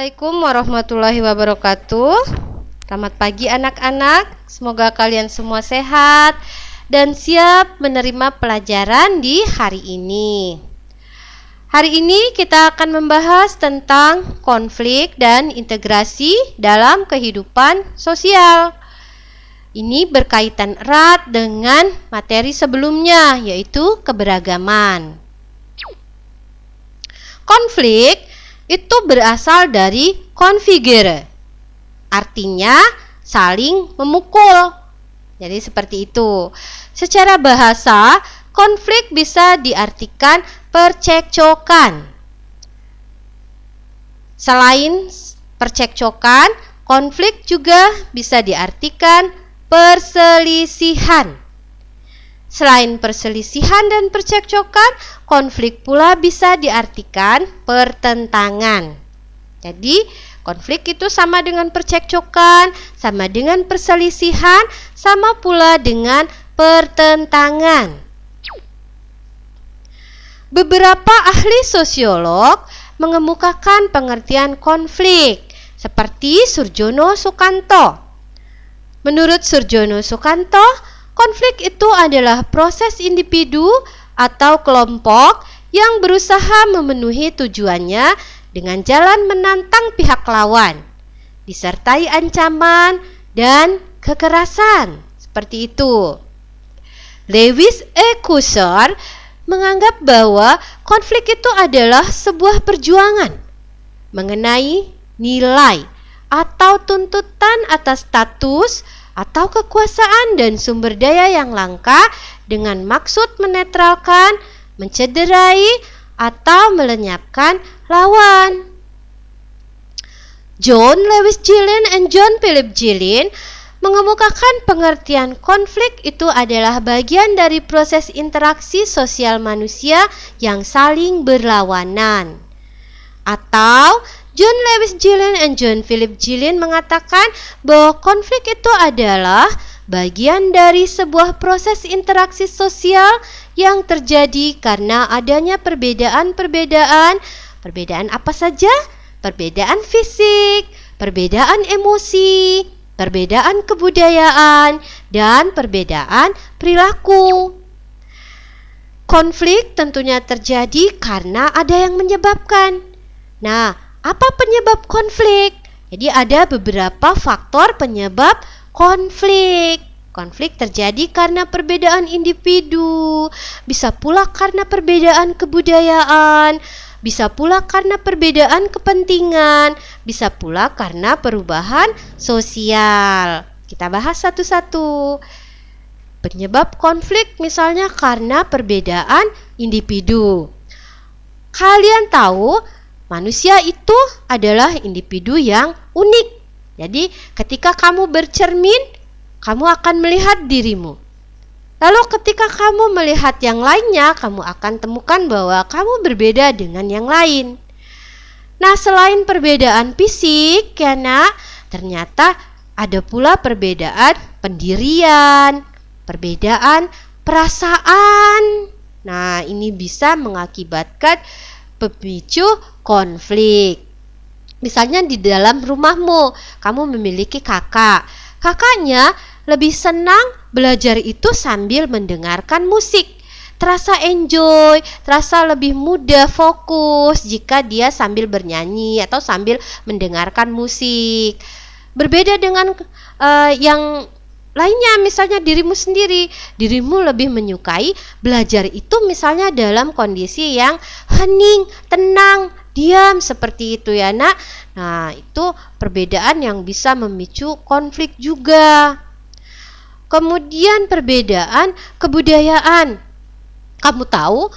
Assalamualaikum warahmatullahi wabarakatuh. Selamat pagi anak-anak. Semoga kalian semua sehat dan siap menerima pelajaran di hari ini. Hari ini kita akan membahas tentang konflik dan integrasi dalam kehidupan sosial. Ini berkaitan erat dengan materi sebelumnya, yaitu keberagaman. Konflik itu berasal dari configere, artinya saling memukul. Jadi seperti itu. Secara bahasa, konflik bisa diartikan percekcokan. Selain percekcokan, konflik juga bisa diartikan perselisihan. Selain perselisihan dan percekcokan, konflik pula bisa diartikan pertentangan. Jadi, konflik itu sama dengan percekcokan, sama dengan perselisihan, sama pula dengan pertentangan. Beberapa ahli sosiolog mengemukakan pengertian konflik, seperti Surjono Sukanto. Menurut Surjono Sukanto, konflik itu adalah proses individu atau kelompok yang berusaha memenuhi tujuannya dengan jalan menantang pihak lawan, disertai ancaman dan kekerasan. Seperti itu. Lewis E. Kusser menganggap bahwa konflik itu adalah sebuah perjuangan mengenai nilai atau tuntutan atas status atau kekuasaan dan sumber daya yang langka dengan maksud menetralkan, mencederai, atau melenyapkan lawan. John Lewis Gillin dan John Philip Gillin mengemukakan pengertian konflik itu adalah bagian dari proses interaksi sosial manusia yang saling berlawanan. Atau John Lewis Gillin dan John Philip Gillin mengatakan bahwa konflik itu adalah bagian dari sebuah proses interaksi sosial yang terjadi karena adanya perbedaan apa saja? Perbedaan fisik, perbedaan emosi, perbedaan kebudayaan, dan perbedaan perilaku. Konflik tentunya terjadi karena ada yang menyebabkan. Nah, apa penyebab konflik? Jadi ada beberapa faktor penyebab konflik. Konflik terjadi karena perbedaan individu, bisa pula karena perbedaan kebudayaan, bisa pula karena perbedaan kepentingan, bisa pula karena perubahan sosial. Kita bahas satu-satu. Penyebab konflik misalnya karena perbedaan individu. Kalian tahu manusia itu adalah individu yang unik. Jadi ketika kamu bercermin, kamu akan melihat dirimu. Lalu ketika kamu melihat yang lainnya, kamu akan temukan bahwa kamu berbeda dengan yang lain. Nah, selain perbedaan fisik, ya nak, ternyata ada pula perbedaan pendirian, perbedaan perasaan. Nah, ini bisa mengakibatkan pemicu konflik. Misalnya di dalam rumahmu, kamu memiliki kakak. Kakaknya lebih senang belajar itu sambil mendengarkan musik. Terasa enjoy, terasa lebih mudah fokus jika dia sambil bernyanyi atau sambil mendengarkan musik. Berbeda dengan yang lainnya, misalnya dirimu sendiri. Dirimu lebih menyukai belajar itu misalnya dalam kondisi yang hening, tenang, diam, seperti itu ya nak. Nah, itu perbedaan yang bisa memicu konflik juga. Kemudian perbedaan kebudayaan. Kamu tahu,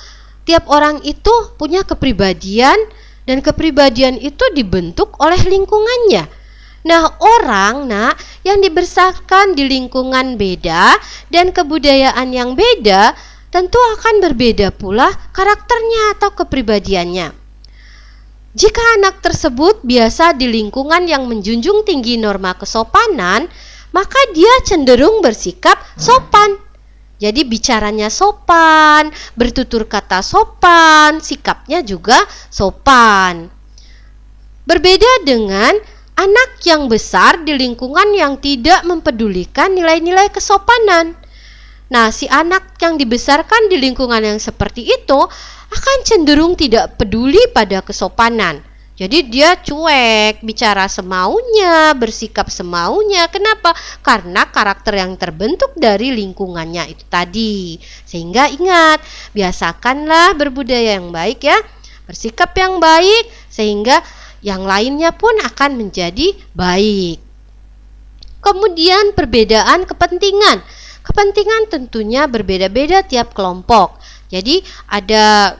tiap orang itu punya kepribadian dan kepribadian itu dibentuk oleh lingkungannya. Nah, orang yang dibesarkan di lingkungan beda dan kebudayaan yang beda tentu akan berbeda pula karakternya atau kepribadiannya. Jika anak tersebut biasa di lingkungan yang menjunjung tinggi norma kesopanan, maka dia cenderung bersikap sopan. Jadi bicaranya sopan, bertutur kata sopan, sikapnya juga sopan. Berbeda dengan anak yang besar di lingkungan yang tidak mempedulikan nilai-nilai kesopanan. Nah, si anak yang dibesarkan di lingkungan yang seperti itu akan cenderung tidak peduli pada kesopanan. Jadi dia cuek, bicara semaunya, bersikap semaunya. Kenapa? Karena karakter yang terbentuk dari lingkungannya itu tadi. Sehingga ingat, biasakanlah berbudaya yang baik ya, bersikap yang baik, sehingga yang lainnya pun akan menjadi baik. Kemudian perbedaan kepentingan. Kepentingan tentunya berbeda-beda tiap kelompok. Jadi ada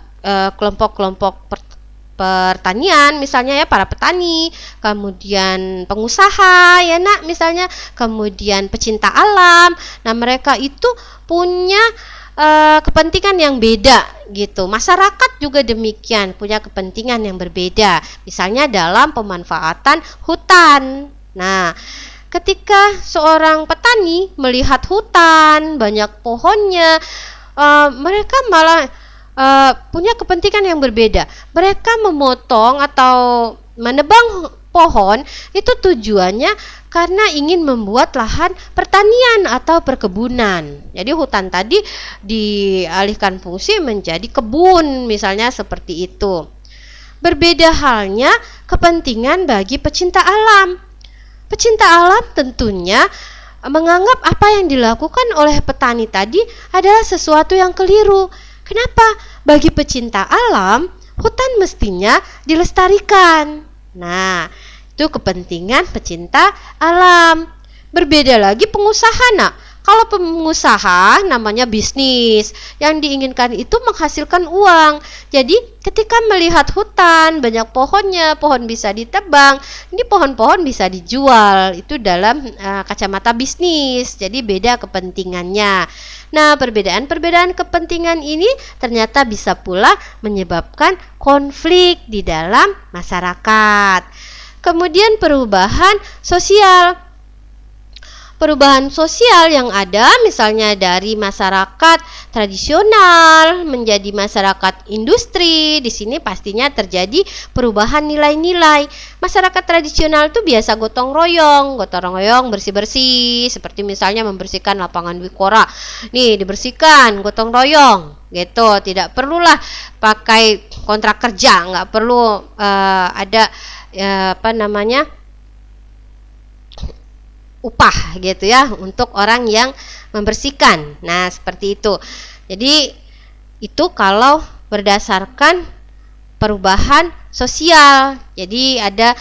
kelompok-kelompok pertanian misalnya ya, para petani, kemudian pengusaha ya nak misalnya, kemudian pecinta alam. Nah, mereka itu punya kepentingan yang beda gitu. Masyarakat juga demikian, punya kepentingan yang berbeda. Misalnya dalam pemanfaatan hutan. Nah, ketika seorang petani melihat hutan, banyak pohonnya, mereka malah punya kepentingan yang berbeda. Mereka memotong atau menebang pohon itu tujuannya karena ingin membuat lahan pertanian atau perkebunan. Jadi hutan tadi dialihkan fungsi menjadi kebun, misalnya seperti itu. Berbeda halnya kepentingan bagi pecinta alam. Pecinta alam tentunya menganggap apa yang dilakukan oleh petani tadi adalah sesuatu yang keliru. Kenapa? Bagi pecinta alam, hutan mestinya dilestarikan. Nah, itu kepentingan pecinta alam. Berbeda lagi pengusaha. Nah, kalau pengusaha namanya bisnis, yang diinginkan itu menghasilkan uang. Jadi ketika melihat hutan, banyak pohonnya, pohon bisa ditebang, ini pohon-pohon bisa dijual. Itu dalam kacamata bisnis. Jadi beda kepentingannya. Nah, perbedaan-perbedaan kepentingan ini ternyata bisa pula menyebabkan konflik di dalam masyarakat. Kemudian perubahan sosial. Perubahan sosial yang ada misalnya dari masyarakat tradisional menjadi masyarakat industri, di sini pastinya terjadi perubahan nilai-nilai. Masyarakat tradisional itu biasa gotong royong bersih-bersih, seperti misalnya membersihkan lapangan Wikora. Nih dibersihkan, gotong royong gitu, tidak perlulah pakai kontrak kerja, nggak perlu ada upah gitu ya untuk orang yang membersihkan. Nah, seperti itu. Jadi itu kalau berdasarkan perubahan sosial. Jadi ada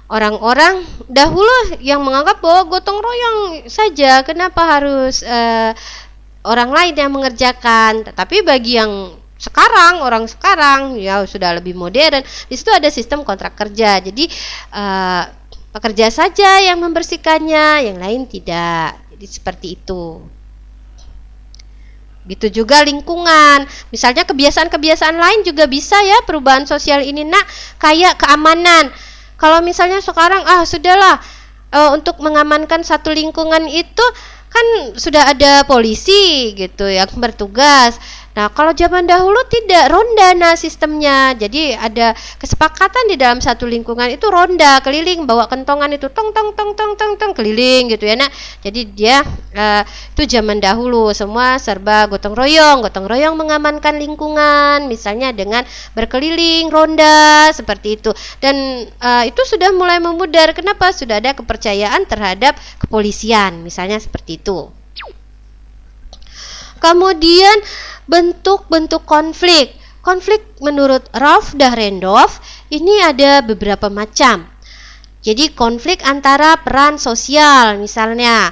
orang-orang dahulu yang menganggap bahwa gotong royong saja, kenapa harus orang lain yang mengerjakan. Tetapi bagi yang sekarang, orang sekarang ya sudah lebih modern, di situ ada sistem kontrak kerja. Jadi pekerja saja yang membersihkannya, yang lain tidak. Jadi seperti itu. Gitu juga lingkungan. Misalnya kebiasaan-kebiasaan lain juga bisa ya perubahan sosial ini nak, kayak keamanan. Kalau misalnya sekarang sudahlah untuk mengamankan satu lingkungan itu kan sudah ada polisi gitu yang bertugas. Nah, kalau zaman dahulu tidak, ronda sistemnya. Jadi ada kesepakatan di dalam satu lingkungan itu ronda keliling, bawa kentongan itu tong keliling gitu ya nak. Jadi dia itu zaman dahulu semua serba gotong royong mengamankan lingkungan, misalnya dengan berkeliling ronda seperti itu. Dan itu sudah mulai memudar. Kenapa? Sudah ada kepercayaan terhadap kepolisian, misalnya seperti itu. Kemudian bentuk-bentuk konflik. Konflik menurut Ralph Dahrendorf ini ada beberapa macam. Jadi konflik antara peran sosial, misalnya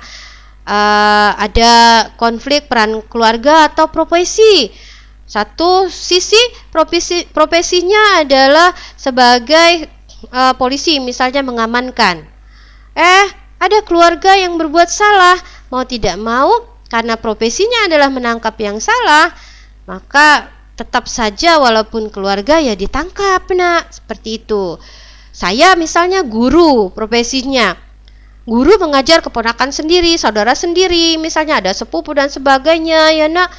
ada konflik peran keluarga atau profesi. Satu sisi profesinya adalah sebagai polisi, misalnya mengamankan. Ada keluarga yang berbuat salah, mau tidak mau karena profesinya adalah menangkap yang salah, maka tetap saja walaupun keluarga ya ditangkap nak, seperti itu. Saya misalnya guru, profesinya guru mengajar keponakan sendiri, saudara sendiri, misalnya ada sepupu dan sebagainya ya nak.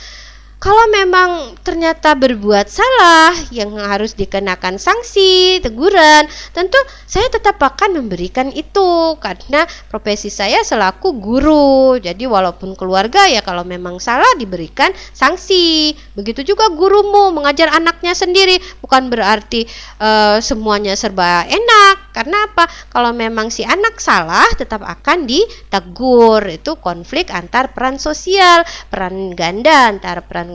Kalau memang ternyata berbuat salah yang harus dikenakan sanksi, teguran, tentu saya tetap akan memberikan itu karena profesi saya selaku guru. Jadi walaupun keluarga ya kalau memang salah diberikan sanksi. Begitu juga gurumu mengajar anaknya sendiri, bukan berarti semuanya serba enak. Karena apa? Kalau memang si anak salah tetap akan ditegur. Itu konflik antar peran sosial, peran ganda antara peran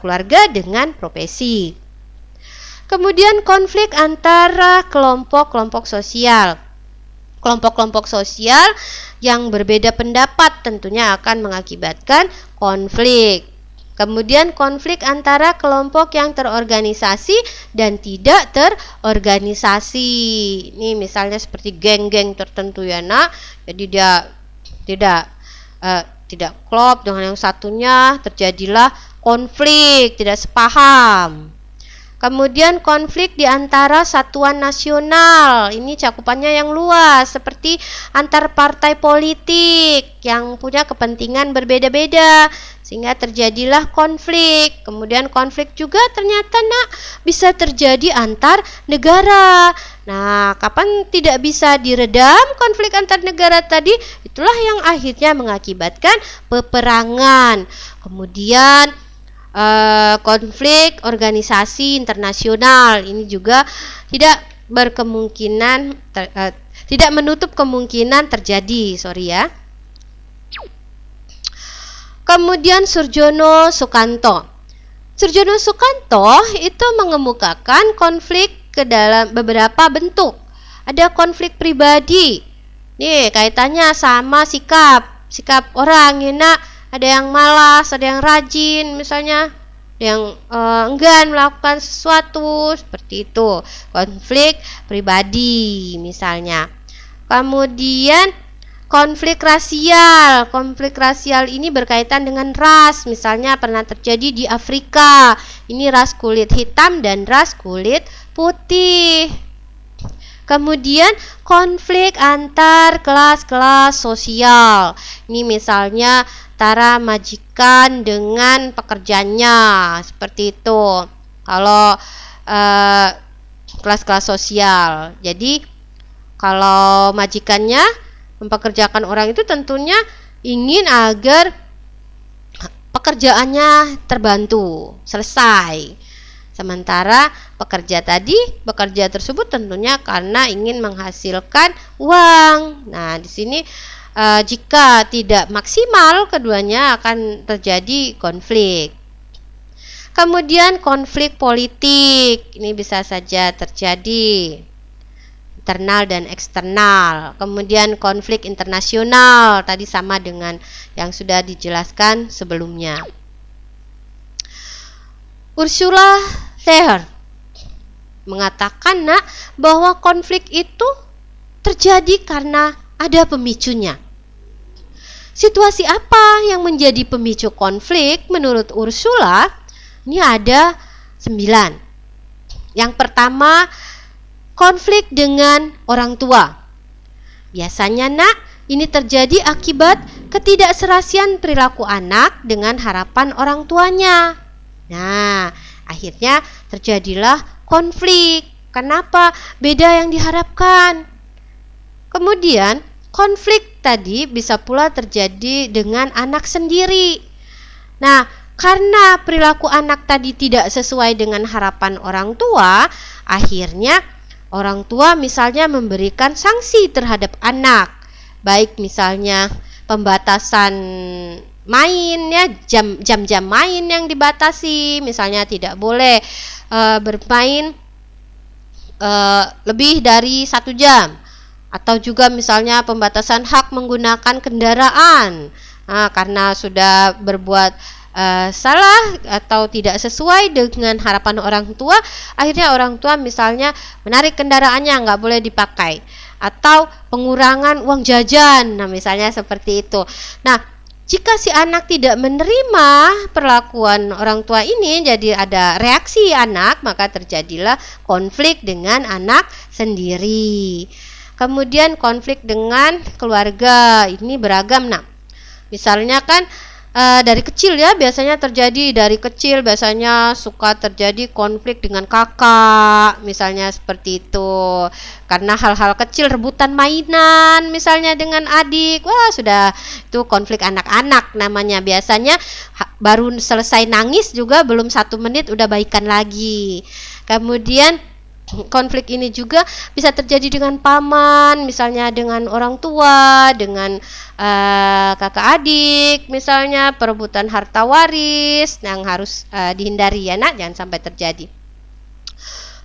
keluarga dengan profesi. Kemudian konflik antara kelompok-kelompok sosial. Kelompok-kelompok sosial yang berbeda pendapat tentunya akan mengakibatkan konflik. Kemudian konflik antara kelompok yang terorganisasi dan tidak terorganisasi. Ini misalnya seperti geng-geng tertentu ya nak. Jadi dia tidak klop dengan yang satunya, terjadilah konflik, tidak sepaham. Kemudian konflik di antara satuan nasional, ini cakupannya yang luas, seperti antar partai politik yang punya kepentingan berbeda-beda, sehingga terjadilah konflik. Kemudian konflik juga ternyata bisa terjadi antar negara. Nah, kapan tidak bisa diredam konflik antar negara tadi? Itulah yang akhirnya mengakibatkan peperangan. Kemudian konflik organisasi internasional ini juga tidak menutup kemungkinan terjadi, Kemudian Surjono Sukanto itu mengemukakan konflik ke dalam beberapa bentuk. Ada konflik pribadi, nih kaitannya sama sikap orang ya nak. Ada yang malas, ada yang rajin, misalnya yang enggan melakukan sesuatu, seperti itu. Konflik pribadi misalnya. Kemudian konflik rasial. Konflik rasial ini berkaitan dengan ras, misalnya pernah terjadi di Afrika. Ini ras kulit hitam dan ras kulit putih. Kemudian konflik antar kelas-kelas sosial. Ini misalnya antara majikan dengan pekerjanya, seperti itu. Kalau kelas-kelas sosial. Jadi kalau majikannya mempekerjakan orang itu tentunya ingin agar pekerjaannya terbantu, selesai. Sementara bekerja tersebut tentunya karena ingin menghasilkan uang. Nah, di sini jika tidak maksimal keduanya akan terjadi konflik. Kemudian konflik politik, ini bisa saja terjadi internal dan eksternal. Kemudian konflik internasional, tadi sama dengan yang sudah dijelaskan sebelumnya. Ursula Leher mengatakan bahwa konflik itu terjadi karena ada pemicunya. Situasi apa yang menjadi pemicu konflik menurut Ursula? Ini ada 9. Yang pertama, konflik dengan orang tua. Biasanya ini terjadi akibat ketidakserasian perilaku anak dengan harapan orang tuanya. Nah, akhirnya terjadilah konflik. Kenapa? Beda yang diharapkan. Kemudian konflik tadi bisa pula terjadi dengan anak sendiri. Nah, karena perilaku anak tadi tidak sesuai dengan harapan orang tua, akhirnya orang tua misalnya memberikan sanksi terhadap anak. Baik misalnya pembatasan main ya, jam-jam main yang dibatasi, misalnya tidak boleh bermain lebih dari 1 jam. Atau juga misalnya pembatasan hak menggunakan kendaraan karena sudah berbuat salah atau tidak sesuai dengan harapan orang tua, akhirnya orang tua misalnya menarik kendaraannya, nggak boleh dipakai, atau pengurangan uang jajan, nah misalnya seperti itu. Nah, jika si anak tidak menerima perlakuan orang tua ini, jadi ada reaksi anak, maka terjadilah konflik dengan anak sendiri. Kemudian konflik dengan keluarga ini beragam. Nah, misalnya kan dari kecil ya, biasanya terjadi dari kecil, biasanya suka terjadi konflik dengan kakak, misalnya seperti itu. Karena hal-hal kecil, rebutan mainan, misalnya dengan adik, wah sudah itu konflik anak-anak namanya. Biasanya baru selesai nangis juga belum 1 menit udah baikan lagi. Kemudian konflik ini juga bisa terjadi dengan paman, misalnya dengan orang tua, dengan kakak adik, misalnya perebutan harta waris yang harus dihindari ya nak, jangan sampai terjadi.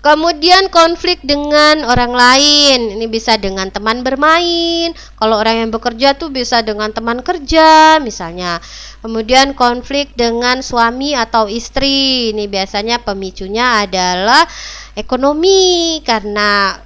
Kemudian konflik dengan orang lain, ini bisa dengan teman bermain. Kalau orang yang bekerja tuh bisa dengan teman kerja misalnya. Kemudian konflik dengan suami atau istri, ini biasanya pemicunya adalah ekonomi, karena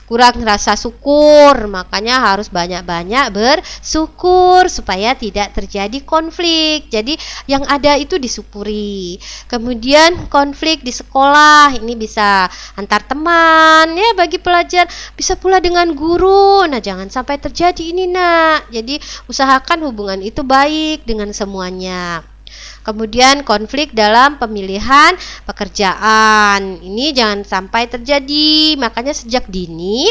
kurang rasa syukur, makanya harus banyak-banyak bersyukur supaya tidak terjadi konflik. Jadi yang ada itu disyukuri. Kemudian konflik di sekolah, ini bisa antar teman ya, bagi pelajar, bisa pula dengan guru. Nah, jangan sampai terjadi ini nak. Jadi usahakan hubungan itu baik dengan semuanya. Kemudian konflik dalam pemilihan pekerjaan, ini jangan sampai terjadi. Makanya sejak dini,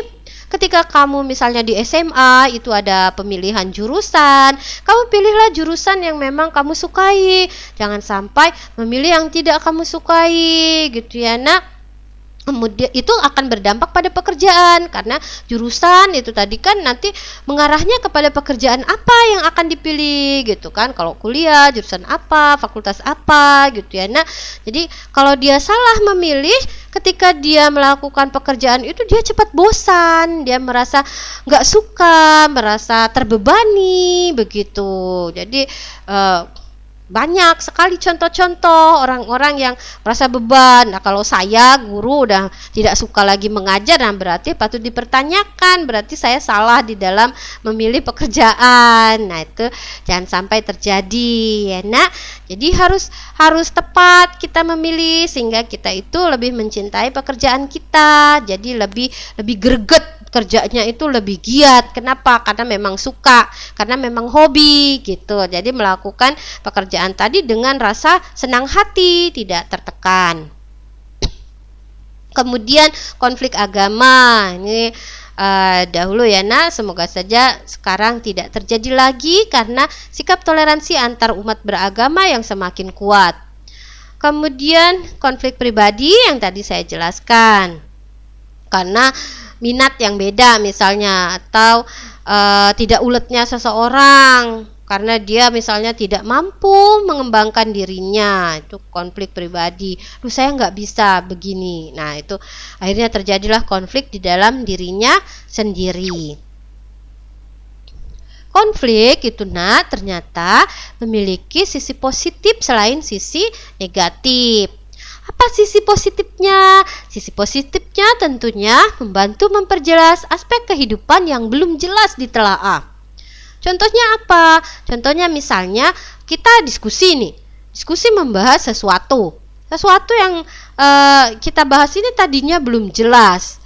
ketika kamu misalnya di SMA itu ada pemilihan jurusan, kamu pilihlah jurusan yang memang kamu sukai. Jangan sampai memilih yang tidak kamu sukai gitu ya nak. Kemudian itu akan berdampak pada pekerjaan, karena jurusan itu tadi kan nanti mengarahnya kepada pekerjaan apa yang akan dipilih gitu kan. Kalau kuliah jurusan apa, fakultas apa gitu ya. Nah, jadi kalau dia salah memilih, ketika dia melakukan pekerjaan itu dia cepat bosan, dia merasa nggak suka, merasa terbebani begitu. Jadi banyak sekali contoh-contoh orang-orang yang merasa beban. Nah, kalau saya guru udah tidak suka lagi mengajar, nah berarti patut dipertanyakan, berarti saya salah di dalam memilih pekerjaan. Nah, itu jangan sampai terjadi ya nak. Jadi harus tepat kita memilih, sehingga kita itu lebih mencintai pekerjaan kita. Jadi lebih greget kerjanya, itu lebih giat. Kenapa? Karena memang suka, karena memang hobi gitu. Jadi melakukan pekerjaan tadi dengan rasa senang hati, tidak tertekan. Kemudian konflik agama, ini dahulu ya nak, semoga saja sekarang tidak terjadi lagi karena sikap toleransi antar umat beragama yang semakin kuat. Kemudian konflik pribadi yang tadi saya jelaskan, karena minat yang beda misalnya, atau tidak uletnya seseorang karena dia misalnya tidak mampu mengembangkan dirinya, itu konflik pribadi. Duh, saya nggak bisa begini. Nah, itu akhirnya terjadilah konflik di dalam dirinya sendiri. Konflik itu nak ternyata memiliki sisi positif selain sisi negatif. Apa sisi positifnya? Sisi positifnya tentunya membantu memperjelas aspek kehidupan yang belum jelas ditelaah. Contohnya apa? Contohnya misalnya kita diskusi nih, diskusi membahas sesuatu yang kita bahas ini tadinya belum jelas.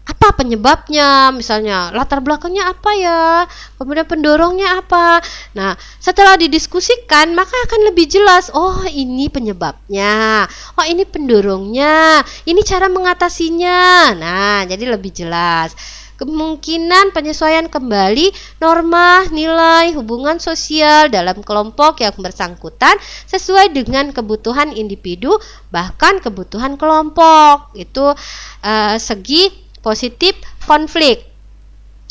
Apa penyebabnya, misalnya latar belakangnya apa ya, kemudian pendorongnya apa. Nah, setelah didiskusikan maka akan lebih jelas, oh ini penyebabnya, oh ini pendorongnya, ini cara mengatasinya. Nah, jadi lebih jelas. Kemungkinan penyesuaian kembali norma, nilai, hubungan sosial dalam kelompok yang bersangkutan sesuai dengan kebutuhan individu bahkan kebutuhan kelompok. Itu segi positif konflik.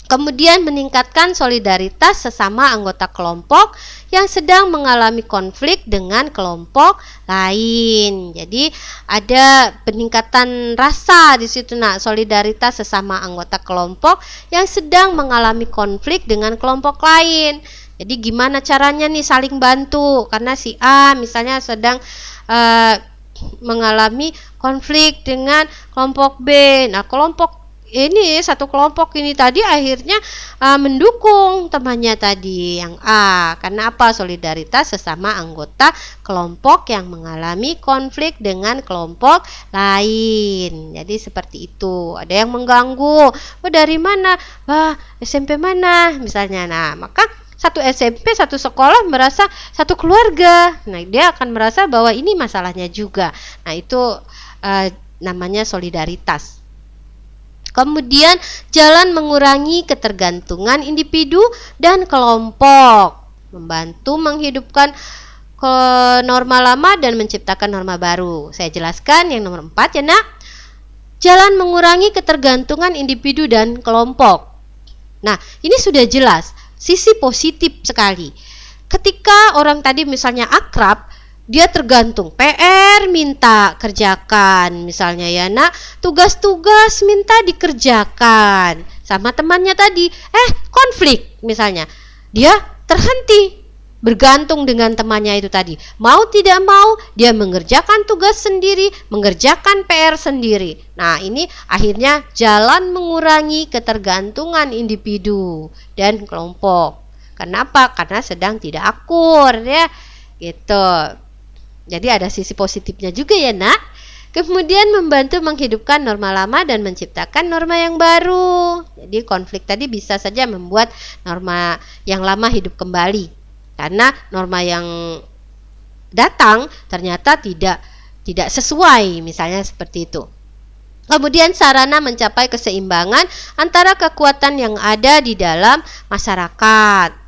Kemudian meningkatkan solidaritas sesama anggota kelompok yang sedang mengalami konflik dengan kelompok lain. Jadi ada peningkatan rasa di situ nak, solidaritas sesama anggota kelompok yang sedang mengalami konflik dengan kelompok lain. Jadi gimana caranya nih saling bantu, karena si A misalnya sedang mengalami konflik dengan kelompok B. Nah, satu kelompok ini tadi akhirnya mendukung temannya tadi yang A. Karena apa? Solidaritas sesama anggota kelompok yang mengalami konflik dengan kelompok lain. Jadi seperti itu. Ada yang mengganggu, dari mana? SMP mana misalnya. Nah, maka satu SMP, satu sekolah merasa satu keluarga. Nah, dia akan merasa bahwa ini masalahnya juga. Nah, itu namanya solidaritas. Kemudian jalan mengurangi ketergantungan individu dan kelompok, membantu menghidupkan norma lama dan menciptakan norma baru. Saya jelaskan yang nomor 4 ya nak. Jalan mengurangi ketergantungan individu dan kelompok. Nah, ini sudah jelas, sisi positif sekali. Ketika orang tadi misalnya akrab, dia tergantung, PR minta kerjakan misalnya ya nak, tugas-tugas minta dikerjakan sama temannya tadi, konflik misalnya, dia terhenti, bergantung dengan temannya itu tadi. Mau tidak mau dia mengerjakan tugas sendiri, mengerjakan PR sendiri. Nah, ini akhirnya jalan mengurangi ketergantungan individu dan kelompok. Kenapa? Karena sedang tidak akur ya. Gitu. Jadi ada sisi positifnya juga ya nak. Kemudian membantu menghidupkan norma lama dan menciptakan norma yang baru. Jadi konflik tadi bisa saja membuat norma yang lama hidup kembali. Karena norma yang datang ternyata tidak sesuai, misalnya seperti itu. Kemudian sarana mencapai keseimbangan antara kekuatan yang ada di dalam masyarakat.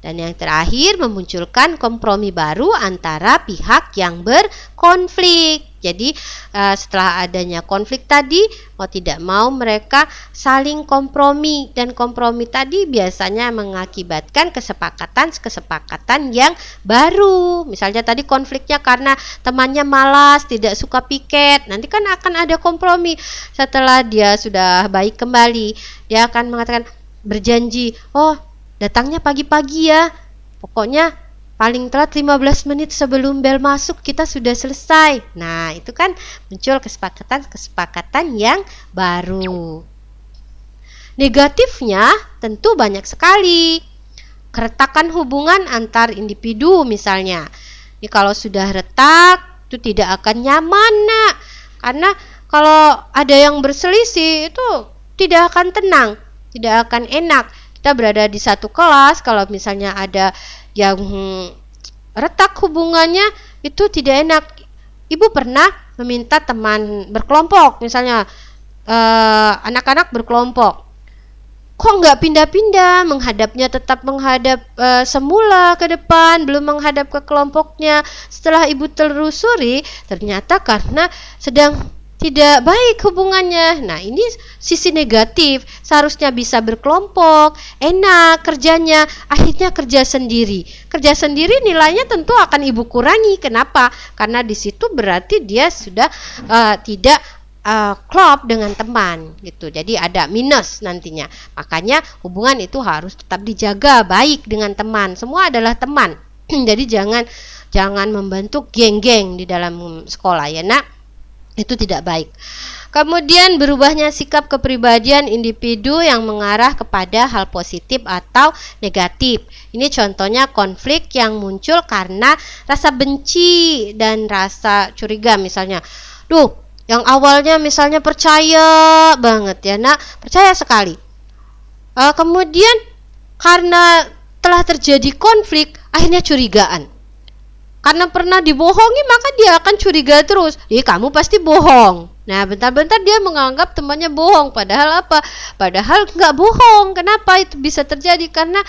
Dan yang terakhir, memunculkan kompromi baru antara pihak yang berkonflik. Jadi setelah adanya konflik tadi, mau tidak mau mereka saling kompromi. Dan kompromi tadi biasanya mengakibatkan kesepakatan yang baru. Misalnya tadi konfliknya karena temannya malas, tidak suka piket. Nanti kan akan ada kompromi. Setelah dia sudah baik kembali, dia akan mengatakan, berjanji, datangnya pagi-pagi ya, pokoknya paling telat 15 menit sebelum bel masuk kita sudah selesai. Nah, itu kan muncul kesepakatan yang baru. Negatifnya tentu banyak sekali. Keretakan hubungan antar individu misalnya. Ini kalau sudah retak itu tidak akan nyaman nak. Karena kalau ada yang berselisih itu tidak akan tenang, tidak akan enak. Kita berada di satu kelas, kalau misalnya ada yang retak hubungannya, itu tidak enak. Ibu pernah meminta teman berkelompok, misalnya anak-anak berkelompok, kok nggak pindah-pindah, menghadapnya tetap menghadap semula ke depan, belum menghadap ke kelompoknya. Setelah ibu telusuri, ternyata karena sedang tidak baik hubungannya. Nah, ini sisi negatif. Seharusnya bisa berkelompok, enak kerjanya, akhirnya kerja sendiri. Kerja sendiri nilainya tentu akan ibu kurangi. Kenapa? Karena di situ berarti dia sudah tidak klop dengan teman gitu. Jadi ada minus nantinya. Makanya hubungan itu harus tetap dijaga baik dengan teman. Semua adalah teman. Jadi jangan membentuk geng-geng di dalam sekolah ya nak. Itu tidak baik. Kemudian berubahnya sikap kepribadian individu yang mengarah kepada hal positif atau negatif. Ini contohnya konflik yang muncul karena rasa benci dan rasa curiga misalnya. Yang awalnya misalnya percaya banget ya nak, percaya sekali. Kemudian karena telah terjadi konflik, akhirnya curigaan. Karena pernah dibohongi, maka dia akan curiga terus. Kamu pasti bohong. Nah, bentar-bentar dia menganggap temannya bohong. Padahal apa? Padahal nggak bohong. Kenapa itu bisa terjadi? Karena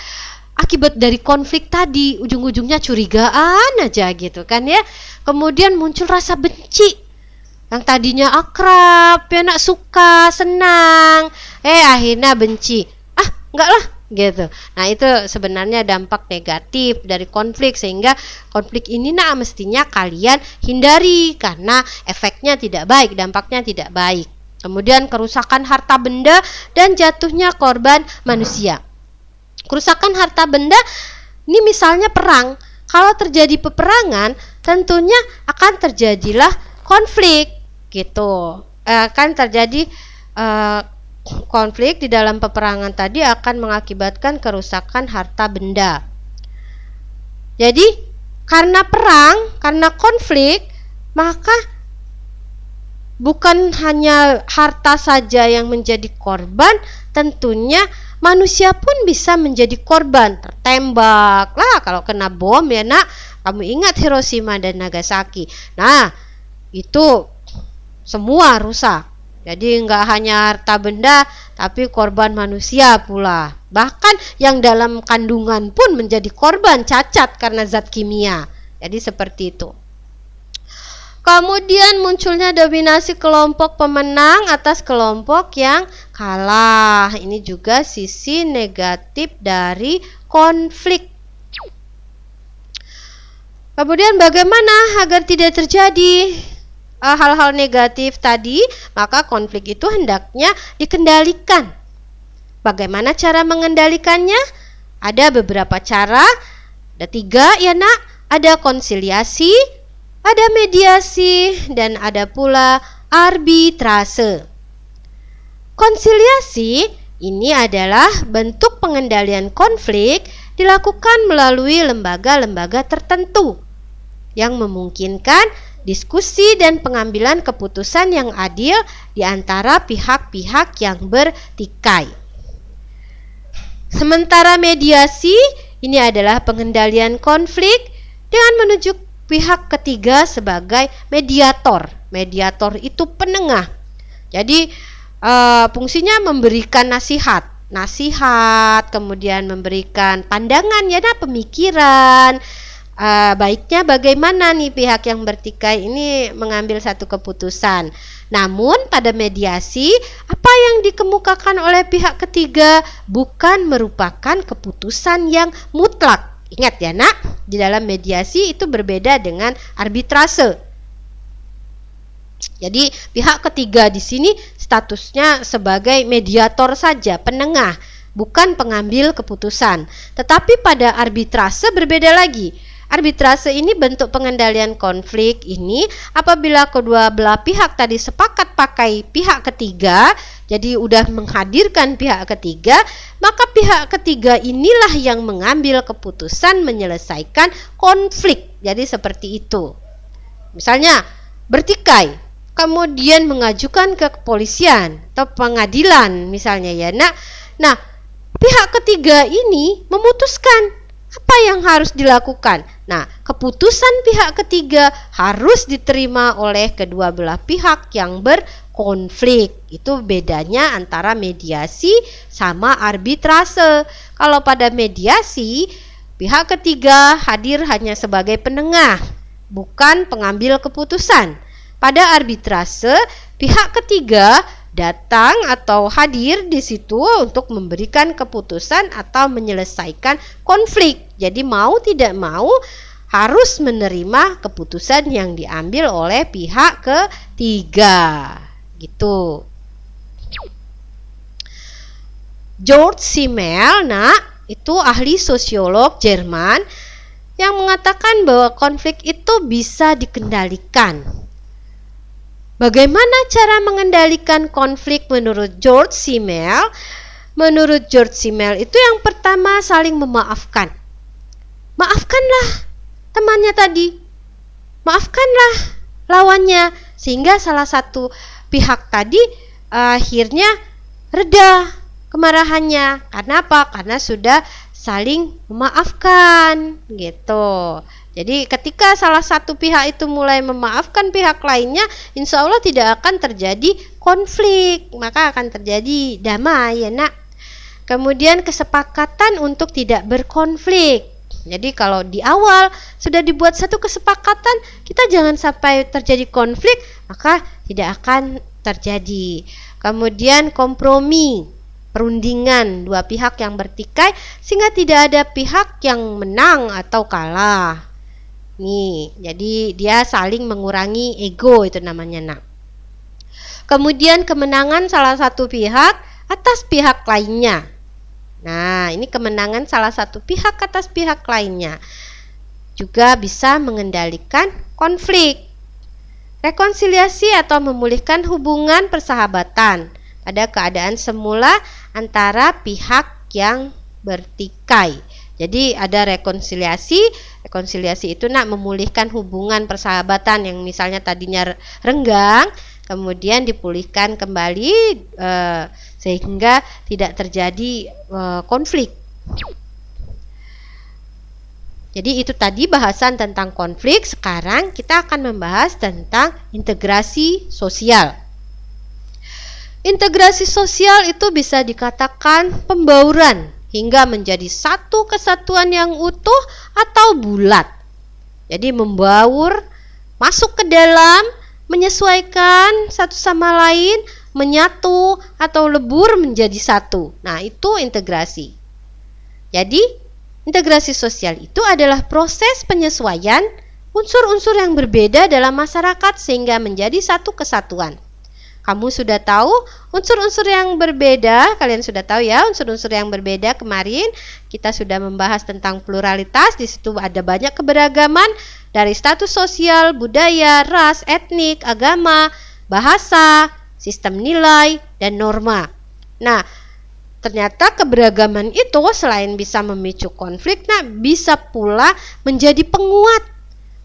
akibat dari konflik tadi, ujung-ujungnya curigaan aja gitu kan ya. Kemudian muncul rasa benci. Yang tadinya akrab, ya nak, suka, senang. Akhirnya benci. Enggak lah. Gitu. Nah, itu sebenarnya dampak negatif dari konflik, sehingga konflik ini mestinya kalian hindari karena efeknya tidak baik, dampaknya tidak baik. Kemudian kerusakan harta benda dan jatuhnya korban manusia. Kerusakan harta benda ini misalnya perang. Kalau terjadi peperangan, tentunya akan terjadilah konflik gitu. Akan terjadi konflik di dalam peperangan tadi akan mengakibatkan kerusakan harta benda. Jadi karena perang, karena konflik, maka bukan hanya harta saja yang menjadi korban, tentunya manusia pun bisa menjadi korban, tertembak lah kalau kena bom ya nak. Kamu ingat Hiroshima dan Nagasaki. Nah, itu semua rusak. Jadi nggak hanya harta benda, tapi korban manusia pula. Bahkan yang dalam kandungan pun menjadi korban cacat karena zat kimia. Jadi seperti itu. Kemudian munculnya dominasi kelompok pemenang atas kelompok yang kalah. Ini juga sisi negatif dari konflik. Kemudian bagaimana agar tidak terjadi hal-hal negatif tadi? Maka konflik itu hendaknya dikendalikan. Bagaimana cara mengendalikannya? Ada beberapa cara. Ada 3 ya nak. Ada konsiliasi, ada mediasi, dan ada pula arbitrase. Konsiliasi ini adalah bentuk pengendalian konflik dilakukan melalui lembaga-lembaga tertentu yang memungkinkan diskusi dan pengambilan keputusan yang adil di antara pihak-pihak yang bertikai. Sementara mediasi ini adalah pengendalian konflik dengan menunjuk pihak ketiga sebagai mediator. Mediator itu penengah. Jadi fungsinya memberikan nasihat, kemudian memberikan pandangan ya, pemikiran. Baiknya bagaimana nih pihak yang bertikai ini mengambil satu keputusan. Namun pada mediasi, apa yang dikemukakan oleh pihak ketiga bukan merupakan keputusan yang mutlak. Ingat ya nak, di dalam mediasi itu berbeda dengan arbitrase. Jadi pihak ketiga di sini statusnya sebagai mediator saja, penengah, bukan pengambil keputusan. Tetapi pada arbitrase berbeda lagi. Arbitrase ini bentuk pengendalian konflik ini apabila kedua belah pihak tadi sepakat pakai pihak ketiga, jadi udah menghadirkan pihak ketiga, maka pihak ketiga inilah yang mengambil keputusan menyelesaikan konflik. Jadi seperti itu. Misalnya bertikai, kemudian mengajukan ke kepolisian atau pengadilan misalnya ya nak. Nah, pihak ketiga ini memutuskan apa yang harus dilakukan. Nah, keputusan pihak ketiga harus diterima oleh kedua belah pihak yang berkonflik. Itu bedanya antara mediasi sama arbitrase. Kalau pada mediasi, pihak ketiga hadir hanya sebagai penengah, bukan pengambil keputusan. Pada arbitrase, pihak ketiga datang atau hadir di situ untuk memberikan keputusan atau menyelesaikan konflik. Jadi mau tidak mau harus menerima keputusan yang diambil oleh pihak ketiga. Gitu. George Simmel, itu ahli sosiolog Jerman yang mengatakan bahwa konflik itu bisa dikendalikan. Bagaimana cara mengendalikan konflik menurut George Simmel? Menurut George Simmel itu yang pertama saling memaafkan. Maafkanlah temannya tadi. Maafkanlah lawannya. Sehingga salah satu pihak tadi akhirnya reda kemarahannya. Karena apa? Karena sudah saling memaafkan gitu. Jadi ketika salah satu pihak itu mulai memaafkan pihak lainnya, insya Allah tidak akan terjadi konflik, maka akan terjadi damai ya nak. Kemudian kesepakatan untuk tidak berkonflik. Jadi kalau di awal sudah dibuat satu kesepakatan, kita jangan sampai terjadi konflik, maka tidak akan terjadi. Kemudian kompromi, perundingan dua pihak yang bertikai sehingga tidak ada pihak yang menang atau kalah. Nih, jadi dia saling mengurangi ego, itu namanya nak. Kemudian kemenangan salah satu pihak atas pihak lainnya. Nah, ini kemenangan salah satu pihak atas pihak lainnya. Juga bisa mengendalikan konflik. Rekonsiliasi atau memulihkan hubungan persahabatan pada keadaan semula antara pihak yang bertikai. Jadi ada rekonsiliasi itu nak memulihkan hubungan persahabatan yang misalnya tadinya renggang, kemudian dipulihkan kembali sehingga tidak terjadi konflik. Jadi itu tadi bahasan tentang konflik. Sekarang kita akan membahas tentang integrasi sosial. Integrasi sosial itu bisa dikatakan pembauran hingga menjadi satu kesatuan yang utuh atau bulat. Jadi membaur, masuk ke dalam, menyesuaikan satu sama lain, menyatu atau lebur menjadi satu. Nah, itu integrasi. Jadi, integrasi sosial itu adalah proses penyesuaian unsur-unsur yang berbeda dalam masyarakat sehingga menjadi satu kesatuan. Kamu sudah tahu unsur-unsur yang berbeda, kalian sudah tahu ya unsur-unsur yang berbeda. Kemarin kita sudah membahas tentang pluralitas, di situ ada banyak keberagaman dari status sosial, budaya, ras, etnik, agama, bahasa, sistem nilai, dan norma. Nah, ternyata keberagaman itu selain bisa memicu konflik, bisa pula menjadi penguat,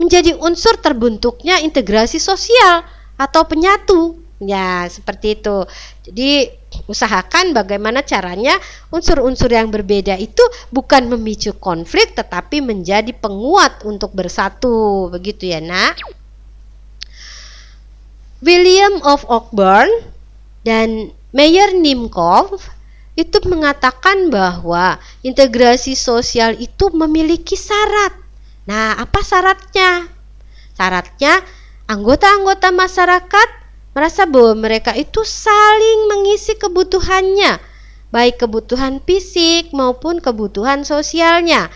menjadi unsur terbentuknya integrasi sosial atau penyatu. Ya, seperti itu. Jadi, usahakan bagaimana caranya unsur-unsur yang berbeda itu bukan memicu konflik tetapi menjadi penguat untuk bersatu. Begitu ya, Nak. William of Ockham dan Meyer Nimkov itu mengatakan bahwa integrasi sosial itu memiliki syarat. Nah, apa syaratnya? Syaratnya anggota-anggota masyarakat merasa bahwa mereka itu saling mengisi kebutuhannya, baik kebutuhan fisik maupun kebutuhan sosialnya.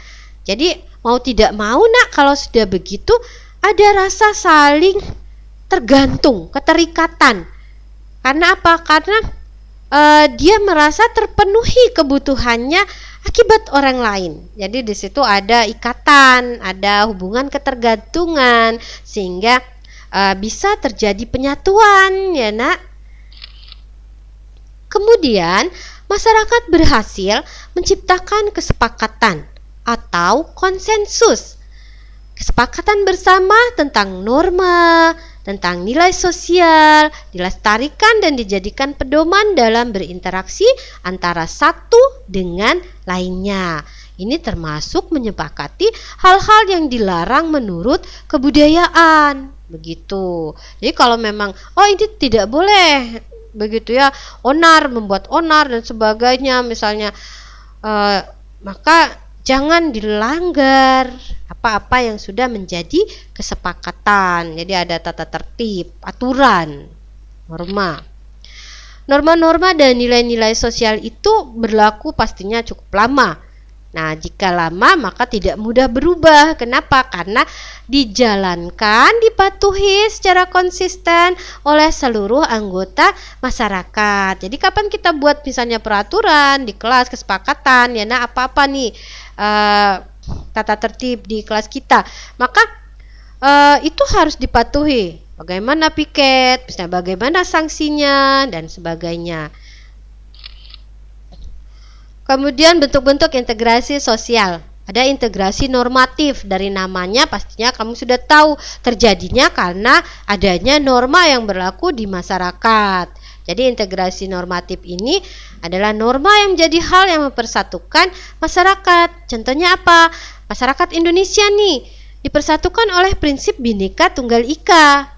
Jadi mau tidak mau kalau sudah begitu ada rasa saling tergantung, keterikatan. Karena apa? Karena dia merasa terpenuhi kebutuhannya akibat orang lain. Jadi di situ ada ikatan, ada hubungan ketergantungan sehingga bisa terjadi penyatuan ya, Nak. Kemudian masyarakat berhasil menciptakan kesepakatan atau konsensus. Kesepakatan bersama tentang norma, tentang nilai sosial, dilestarikan dan dijadikan pedoman dalam berinteraksi antara satu dengan lainnya. Ini termasuk menyepakati hal-hal yang dilarang menurut kebudayaan. Begitu. Jadi kalau memang ini tidak boleh begitu ya, onar, membuat onar dan sebagainya misalnya, maka jangan dilanggar apa-apa yang sudah menjadi kesepakatan. Jadi ada tata tertib, aturan, norma. Norma-norma dan nilai-nilai sosial itu berlaku pastinya cukup lama. Nah, jika lama maka tidak mudah berubah. Kenapa? Karena dijalankan, dipatuhi secara konsisten oleh seluruh anggota masyarakat. Jadi kapan kita buat misalnya peraturan di kelas, kesepakatan, ya apa-apa nih tata tertib di kelas kita, maka itu harus dipatuhi. Bagaimana piket, misalnya bagaimana sanksinya dan sebagainya. Kemudian bentuk-bentuk integrasi sosial. Ada integrasi normatif, dari namanya pastinya kamu sudah tahu terjadinya karena adanya norma yang berlaku di masyarakat. Jadi integrasi normatif ini adalah norma yang menjadi hal yang mempersatukan masyarakat. Contohnya apa? Masyarakat Indonesia nih dipersatukan oleh prinsip Bhinneka Tunggal Ika.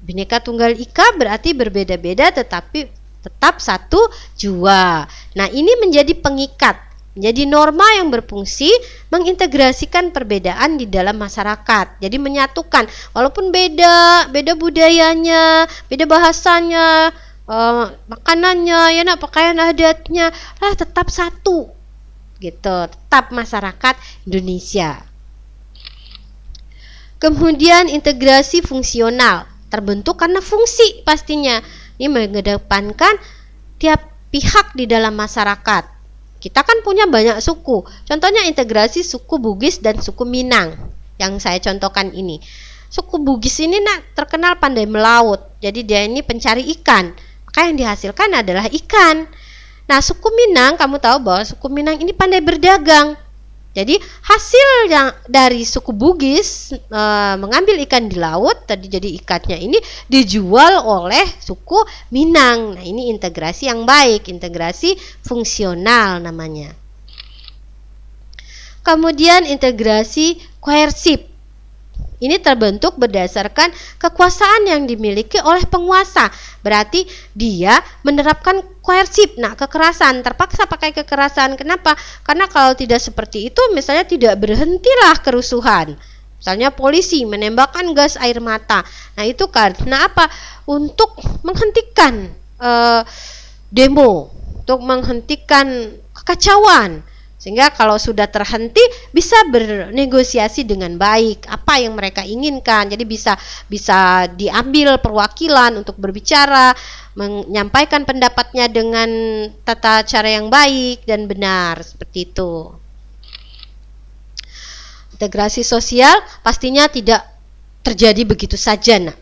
Bhinneka Tunggal Ika berarti berbeda-beda tetapi tetap satu jua. Nah, ini menjadi pengikat, menjadi norma yang berfungsi mengintegrasikan perbedaan di dalam masyarakat. Jadi menyatukan, walaupun beda budayanya, beda bahasanya, makanannya, pakaian adatnya, tetap satu. Gitu, tetap masyarakat Indonesia. Kemudian integrasi fungsional, terbentuk karena fungsi pastinya. Ini mengedepankan tiap pihak di dalam masyarakat. Kita kan punya banyak suku. Contohnya integrasi suku Bugis dan suku Minang yang saya contohkan ini. Suku Bugis ini terkenal pandai melaut. Jadi dia ini pencari ikan. Maka yang dihasilkan adalah ikan. Nah, suku Minang, kamu tahu bahwa suku Minang ini pandai berdagang. Jadi hasil yang dari suku Bugis mengambil ikan di laut, tadi jadi ikannya ini dijual oleh suku Minang. Nah, ini integrasi yang baik, integrasi fungsional namanya. Kemudian integrasi koersif. Ini terbentuk berdasarkan kekuasaan yang dimiliki oleh penguasa. Berarti dia menerapkan koersif. Nah, kekerasan, terpaksa pakai kekerasan. Kenapa? Karena kalau tidak seperti itu, misalnya tidak berhentilah kerusuhan. Misalnya polisi menembakkan gas air mata. Nah, itu karena apa? Untuk menghentikan demo, untuk menghentikan kekacauan. Sehingga kalau sudah terhenti bisa bernegosiasi dengan baik apa yang mereka inginkan. Jadi bisa diambil perwakilan untuk berbicara, menyampaikan pendapatnya dengan tata cara yang baik dan benar, seperti itu. Integrasi sosial pastinya tidak terjadi begitu saja. Nah,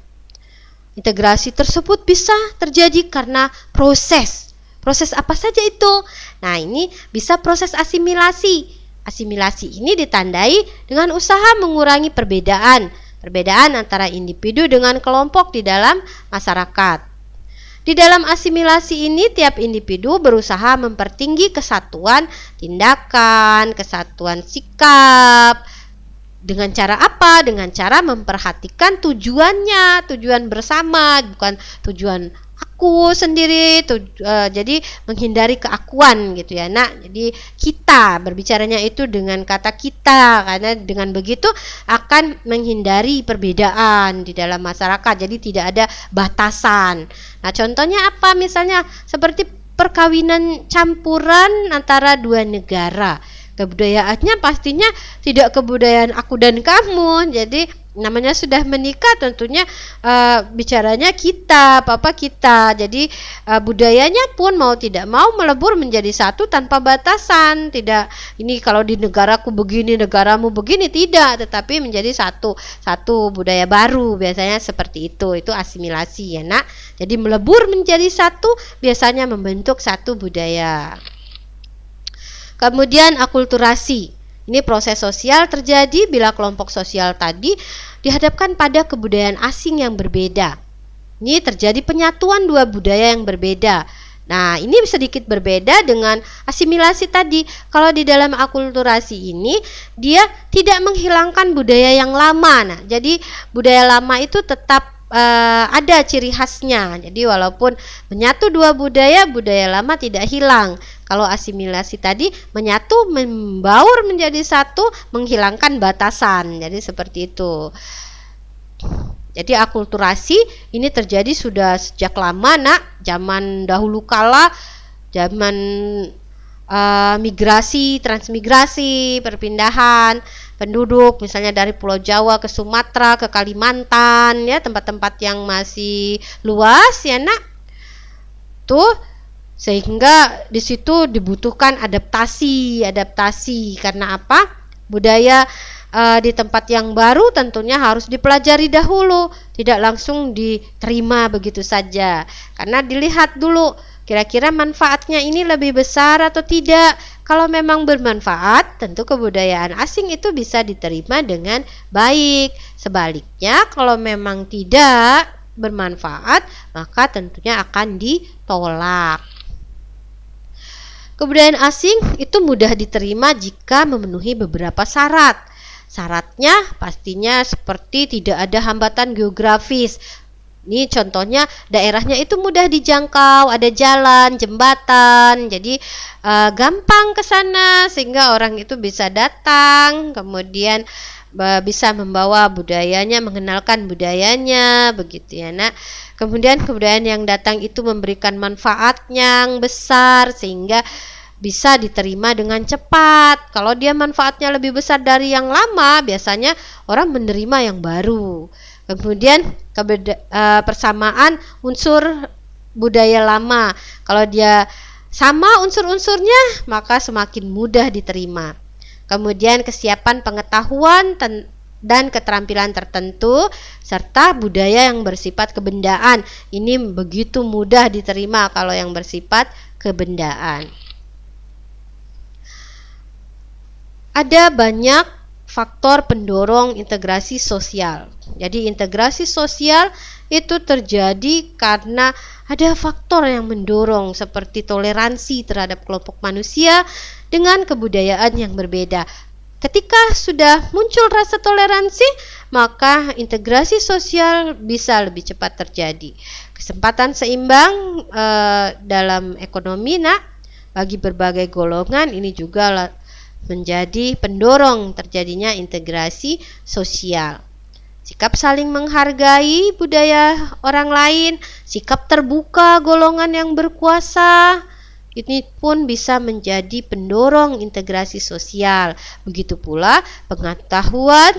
integrasi tersebut bisa terjadi karena proses. Proses apa saja itu? Nah, ini bisa proses asimilasi. Asimilasi ini ditandai dengan usaha mengurangi perbedaan antara individu dengan kelompok di dalam masyarakat. Di dalam asimilasi ini, tiap individu berusaha mempertinggi kesatuan tindakan, kesatuan sikap. Dengan cara apa? Dengan cara memperhatikan tujuannya, tujuan bersama, bukan tujuan aku sendiri, jadi menghindari keakuan gitu ya. Nah, jadi kita berbicaranya itu dengan kata kita, karena dengan begitu akan menghindari perbedaan di dalam masyarakat, jadi tidak ada batasan. Nah, contohnya apa? Misalnya seperti perkawinan campuran antara dua negara. Kebudayaannya pastinya tidak kebudayaan aku dan kamu. Jadi namanya sudah menikah tentunya bicaranya kita, papa kita. Jadi budayanya pun mau tidak mau melebur menjadi satu tanpa batasan. Tidak ini kalau di negaraku begini, negaramu begini, tidak, tetapi menjadi satu budaya baru, biasanya seperti itu. Itu asimilasi ya, Nak. Jadi melebur menjadi satu biasanya membentuk satu budaya. Kemudian akulturasi. Ini proses sosial terjadi bila kelompok sosial tadi dihadapkan pada kebudayaan asing yang berbeda. Ini terjadi penyatuan dua budaya yang berbeda. Nah, ini sedikit berbeda dengan asimilasi tadi. Kalau di dalam akulturasi ini, dia tidak menghilangkan budaya yang lama. Nah, jadi budaya lama itu tetap ada ciri khasnya. Jadi walaupun menyatu dua budaya lama tidak hilang. Kalau asimilasi tadi menyatu, membaur menjadi satu, menghilangkan batasan. Jadi seperti itu. Jadi akulturasi ini terjadi sudah sejak lama, Nak. Zaman dahulu kala, zaman migrasi, transmigrasi, perpindahan penduduk, misalnya dari Pulau Jawa ke Sumatera, ke Kalimantan, ya, tempat-tempat yang masih luas, ya, Nak. Tuh, sehingga di situ dibutuhkan adaptasi karena apa? Budaya di tempat yang baru tentunya harus dipelajari dahulu, tidak langsung diterima begitu saja. Karena dilihat dulu kira-kira manfaatnya ini lebih besar atau tidak. Kalau memang bermanfaat, tentu kebudayaan asing itu bisa diterima dengan baik. Sebaliknya, kalau memang tidak bermanfaat, maka tentunya akan ditolak. Kebudayaan asing itu mudah diterima jika memenuhi beberapa syarat. Syaratnya pastinya seperti tidak ada hambatan geografis. Ini contohnya daerahnya itu mudah dijangkau, ada jalan, jembatan, jadi gampang ke sana sehingga orang itu bisa datang, kemudian bisa membawa budayanya, mengenalkan budayanya, begitu ya, Nak. Kemudian kebudayaan yang datang itu memberikan manfaat yang besar sehingga bisa diterima dengan cepat. Kalau dia manfaatnya lebih besar dari yang lama, biasanya orang menerima yang baru. Kemudian persamaan unsur budaya lama. Kalau dia sama unsur-unsurnya, maka semakin mudah diterima. Kemudian kesiapan pengetahuan dan keterampilan tertentu serta budaya yang bersifat kebendaan. Ini begitu mudah diterima kalau yang bersifat kebendaan. ada banyak faktor pendorong integrasi sosial. Jadi integrasi sosial itu terjadi karena ada faktor yang mendorong seperti toleransi terhadap kelompok manusia dengan kebudayaan yang berbeda. Ketika sudah muncul rasa toleransi, maka integrasi sosial bisa lebih cepat terjadi. Kesempatan seimbang dalam ekonomi bagi berbagai golongan ini juga menjadi pendorong terjadinya integrasi sosial. Sikap saling menghargai budaya orang lain, sikap terbuka golongan yang berkuasa, ini pun bisa menjadi pendorong integrasi sosial. Begitu pula pengetahuan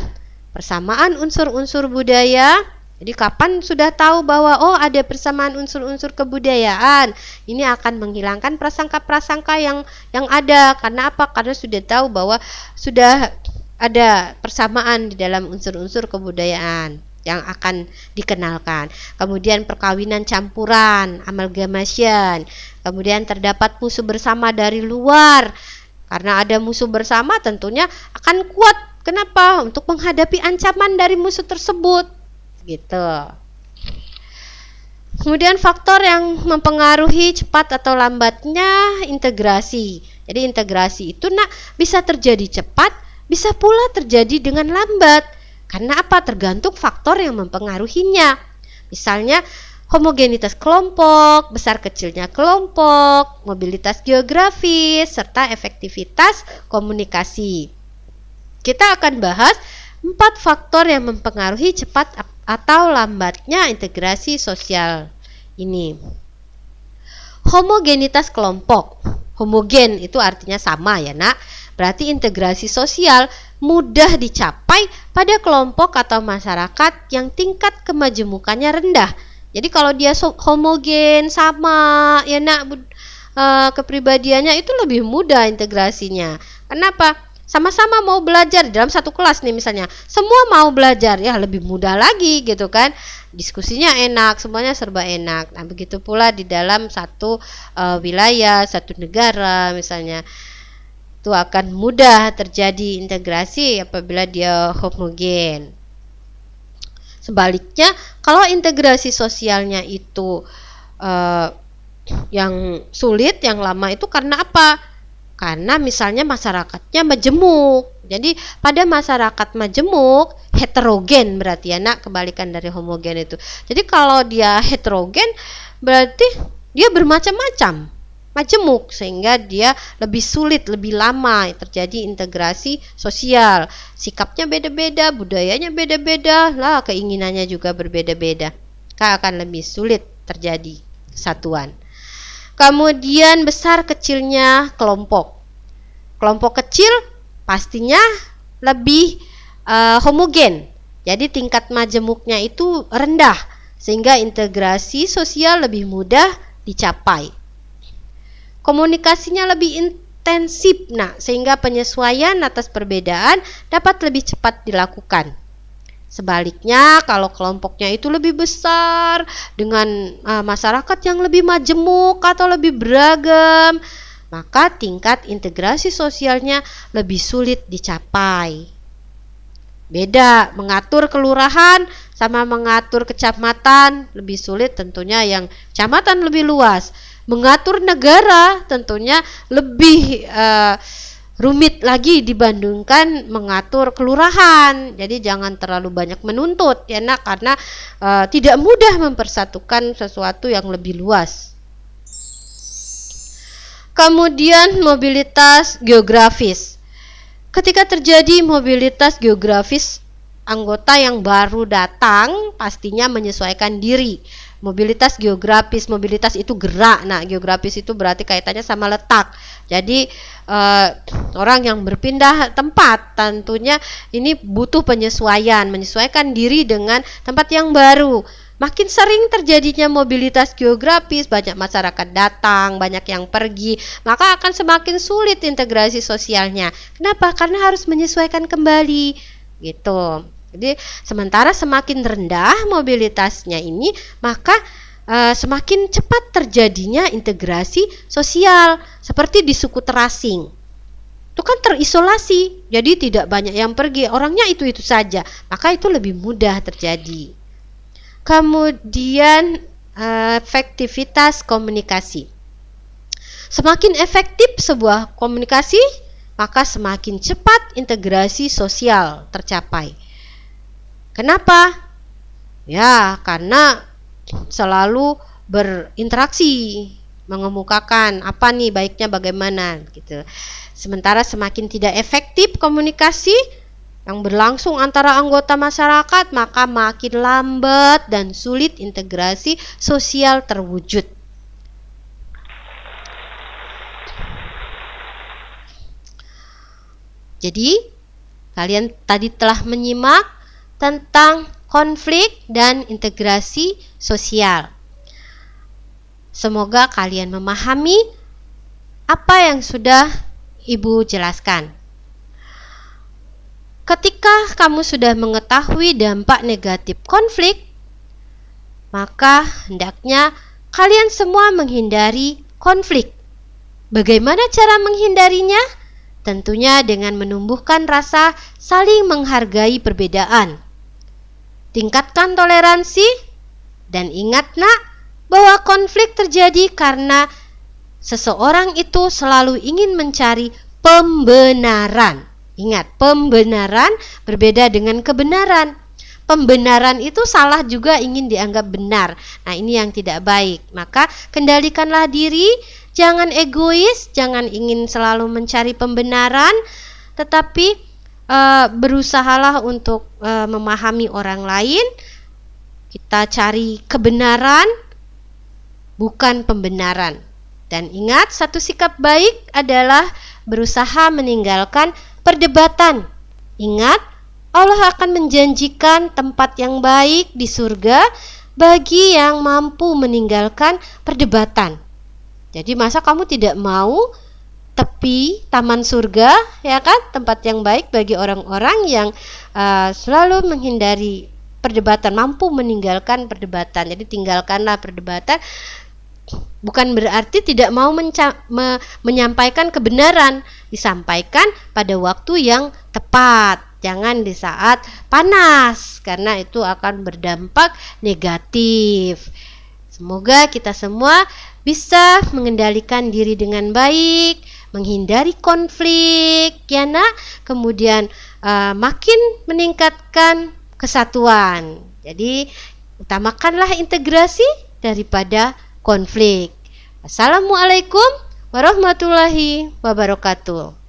persamaan unsur-unsur budaya. Jadi kapan sudah tahu bahwa ada persamaan unsur-unsur kebudayaan, ini akan menghilangkan prasangka-prasangka yang ada. Karena apa? Karena sudah tahu bahwa sudah ada persamaan di dalam unsur-unsur kebudayaan yang akan dikenalkan. Kemudian perkawinan campuran, amalgamation. Kemudian terdapat musuh bersama dari luar. Karena ada musuh bersama tentunya akan kuat. Kenapa? Untuk menghadapi ancaman dari musuh tersebut. Gitu. Kemudian faktor yang mempengaruhi cepat atau lambatnya integrasi. Jadi integrasi itu bisa terjadi cepat, bisa pula terjadi dengan lambat. Karena apa? Tergantung faktor yang mempengaruhinya. Misalnya homogenitas kelompok, besar kecilnya kelompok, mobilitas geografis, serta efektivitas komunikasi. Kita akan bahas 4 faktor yang mempengaruhi cepat atau lambatnya integrasi sosial ini. Homogenitas kelompok. Homogen itu artinya sama ya nak. Berarti integrasi sosial mudah dicapai pada kelompok atau masyarakat yang tingkat kemajemukannya rendah. Jadi kalau dia homogen sama ya nak, kepribadiannya itu lebih mudah integrasinya. Kenapa? Sama-sama mau belajar dalam satu kelas nih misalnya, semua mau belajar, ya lebih mudah lagi gitu kan. Diskusinya enak, semuanya serba enak. Nah begitu pula di dalam satu wilayah, satu negara misalnya, itu akan mudah terjadi integrasi apabila dia homogen. Sebaliknya kalau integrasi sosialnya itu yang sulit, yang lama, itu karena apa? Karena misalnya masyarakatnya majemuk. Jadi pada masyarakat majemuk, heterogen berarti ya nak, kebalikan dari homogen itu. Jadi kalau dia heterogen berarti dia bermacam-macam, majemuk, sehingga dia lebih sulit, lebih lama terjadi integrasi sosial. Sikapnya beda-beda, budayanya beda-beda, lah keinginannya juga berbeda-beda. Akan lebih sulit terjadi kesatuan. Kemudian besar kecilnya kelompok. Kelompok kecil pastinya lebih homogen. Jadi tingkat majemuknya itu rendah, sehingga integrasi sosial lebih mudah dicapai. Komunikasinya lebih intensif, sehingga penyesuaian atas perbedaan dapat lebih cepat dilakukan. Sebaliknya kalau kelompoknya itu lebih besar dengan masyarakat yang lebih majemuk atau lebih beragam, maka tingkat integrasi sosialnya lebih sulit dicapai. Beda, mengatur kelurahan sama mengatur kecamatan lebih sulit tentunya yang kecamatan lebih luas. Mengatur negara tentunya lebih rumit lagi dibandingkan mengatur kelurahan. Jadi jangan terlalu banyak menuntut ya nak, karena tidak mudah mempersatukan sesuatu yang lebih luas. Kemudian mobilitas geografis. Ketika terjadi mobilitas geografis, anggota yang baru datang pastinya menyesuaikan diri. Mobilitas geografis, mobilitas itu gerak. Nah, geografis itu berarti kaitannya sama letak. Jadi orang yang berpindah tempat tentunya ini butuh penyesuaian, menyesuaikan diri dengan tempat yang baru. Makin sering terjadinya mobilitas geografis, banyak masyarakat datang, banyak yang pergi, maka akan semakin sulit integrasi sosialnya. Kenapa? Karena harus menyesuaikan kembali gitu. Jadi sementara semakin rendah mobilitasnya ini, maka semakin cepat terjadinya integrasi sosial, seperti di suku terasing. itu kan terisolasi, jadi tidak banyak yang pergi, orangnya itu-itu saja, maka itu lebih mudah terjadi. Kemudian efektivitas komunikasi. Semakin efektif sebuah komunikasi, maka semakin cepat integrasi sosial tercapai. Kenapa? Ya, karena selalu berinteraksi, mengemukakan apa nih baiknya bagaimana gitu. Sementara semakin tidak efektif komunikasi yang berlangsung antara anggota masyarakat, maka makin lambat dan sulit integrasi sosial terwujud. Jadi, kalian tadi telah menyimak tentang konflik dan integrasi sosial. Semoga kalian memahami apa yang sudah Ibu jelaskan. Ketika kamu sudah mengetahui dampak negatif konflik, maka hendaknya kalian semua menghindari konflik. Bagaimana cara menghindarinya? Tentunya dengan menumbuhkan rasa saling menghargai perbedaan. Tingkatkan toleransi dan ingat nak, bahwa konflik terjadi karena seseorang itu selalu ingin mencari pembenaran. Ingat, pembenaran berbeda dengan kebenaran. Pembenaran itu salah juga ingin dianggap benar. Nah, ini yang tidak baik. Maka kendalikanlah diri, jangan egois, jangan ingin selalu mencari pembenaran, tetapi berusahalah untuk memahami orang lain. Kita cari kebenaran, bukan pembenaran. Dan ingat, satu sikap baik adalah berusaha meninggalkan perdebatan. Ingat, Allah akan menjanjikan tempat yang baik di surga bagi yang mampu meninggalkan perdebatan. Jadi masa kamu tidak mau tepi taman surga, ya kan? Tempat yang baik bagi orang-orang yang selalu menghindari perdebatan, mampu meninggalkan perdebatan. Jadi tinggalkanlah perdebatan. Bukan berarti tidak mau menyampaikan kebenaran, disampaikan pada waktu yang tepat. Jangan di saat panas, karena itu akan berdampak negatif. Semoga kita semua bisa mengendalikan diri dengan baik, menghindari konflik, ya nak. Kemudian makin meningkatkan kesatuan. Jadi utamakanlah integrasi daripada konflik. Assalamualaikum warahmatullahi wabarakatuh.